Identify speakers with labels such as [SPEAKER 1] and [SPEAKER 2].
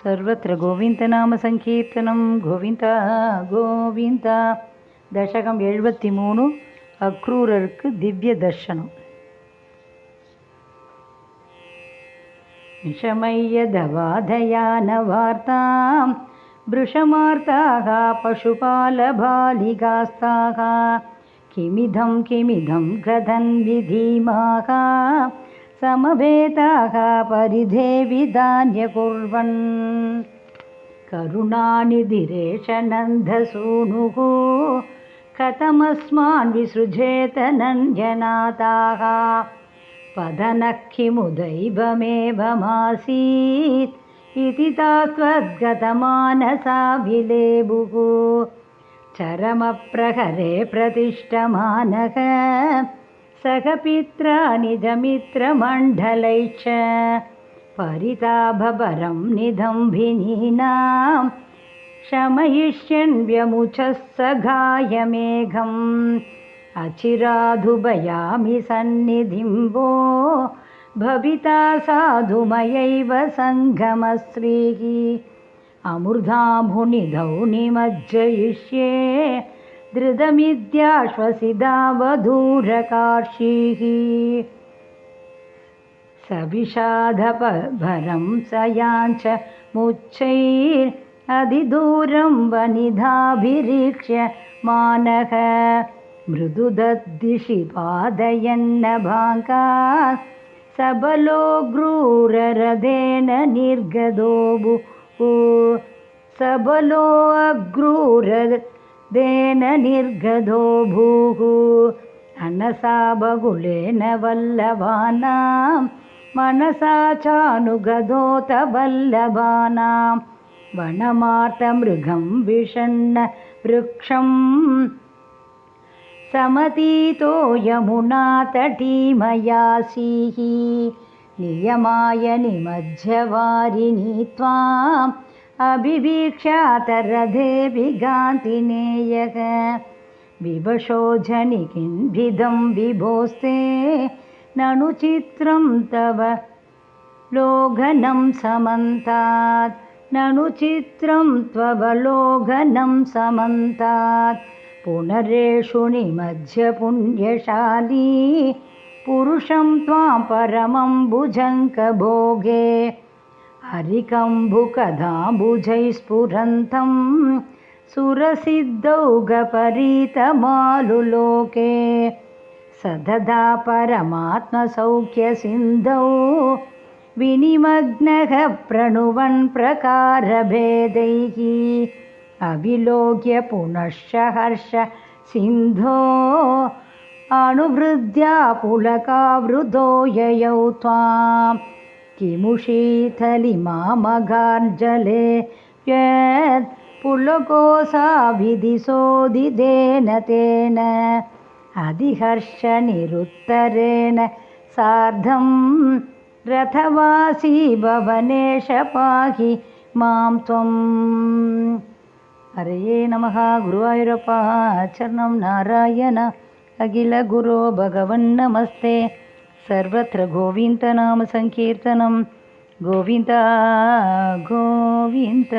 [SPEAKER 1] सर्वत्र गोविन्दनामसङ्कीर्तनं गोविन्द गोविन्द. दशकं 73 அக்ரூரருக்கு திவ்ய தர்ஷனம். நிஷமய்யதவாதயானவார்த்தாம் भृशमार्ताः पशुपालबालिकास्ताः किमिदं गदन् विधीमाः समवेताः परिधेविधान्य कुर्वन् करुणानिधिरेष नन्दसूनुः कथमस्मान् विसृजेत नञ्जनाताः पदनः किमुदैवमेवमासीत् इति तास्त्वद्गतमानसा विलेबुः चरमप्रहरे प्रतिष्ठमानः सह पित्रा निजमित्रमण्डलैश्च परितापभरं निदम्भिनीनां शमयिष्यन् व्यमुचः सघायमेघम् अचिरादुभयामि सन्निधिं वो भविता साधुमयैव सङ्गमश्रीः अमृताम्भुनिधौ निमज्जयिष्ये धृतमित्याश्वसितावधूरकार्षीः सविषादभरं सयाञ्च मुच्चैरधिदूरं वनिधाभिरीक्ष्य मानः मृदुदद्दिशि पादयन्नभाङ्कात् सबलोऽग्रूररथेन निर्गतोऽभूः सबलोऽग्रूररथेन निर्गतोऽभूः अनसा बगुलेन वल्लभानां मनसा चानुगतोऽथ वल्लभानां वनमार्तमृगं विषण्ण वृक्षम् समतीतो यमुनातटीमयासीः नियमाय निमज्जवारिणी त्वाम् अभिवीक्ष्यातरथे विगान्तिनेयः विवशो जनिकिन्विदं विभोस्ते ननु चित्रं तव लोघनं समन्तात् ननु चित्रं त्वव लोघनं समन्तात् पुनरेषु निमज्य पुण्यशाली पुरुषं त्वां परमं भुजङ्कभोगे हरिकम्बुकदाम्बुजैः स्फुरन्तं सुरसिद्धौघपरीतमालुलोके सददा परमात्मसौख्यसिन्धौ विनिमग्नः प्रणुवन् प्रकारभेदैः अविलोक्य पुनश्च हर्ष सिन्धो अनुभृद्या पुलकावृतो ययौ त्वां किमु शीतलिमामगार्जले यत् पुलकोऽसाभिदिशोदितेन तेन अधिहर्षनिरुत्तरेण सार्धं रथवासी भवनेश पाहि मां त्वम्. हरये नमः. गुरुवायूरप्प चरणं नारायण अखिल गुरो भगवन्नमस्ते. सर्वत्र गोविन्दनामसङ्कीर्तनं गोविन्द गोविन्द.